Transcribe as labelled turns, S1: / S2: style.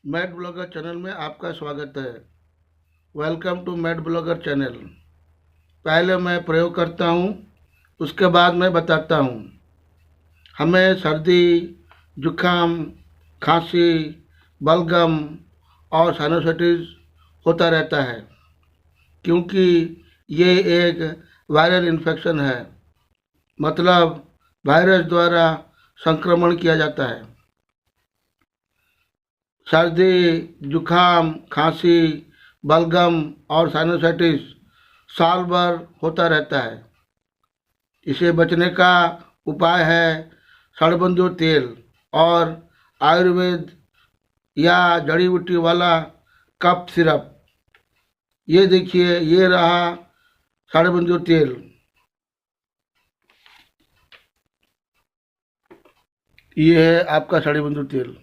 S1: Mad blogger channel में आपका स्वागत है। Welcome to mad blogger channel. पहले मैं प्रयोग करता हूँ, उसके बाद मैं बताता हूँ। हमें सर्दी, जुकाम, खांसी, बलगम और साइनोसाइटिस होता रहता है, क्योंकि ये एक वायरल इन्फेक्शन है। मतलब वायरस द्वारा संक्रमण किया जाता है। सर्दी, जुखाम, खांसी, बलगम और साइनोसाइटिस साल भर होता रहता है। इसे बचने का उपाय है षडबंधु तेल और आयुर्वेद या जड़ी बूटी वाला कफ सिरप। ये देखिए, ये रहा षडबंधु तेल। ये है आपका षडबंधु तेल।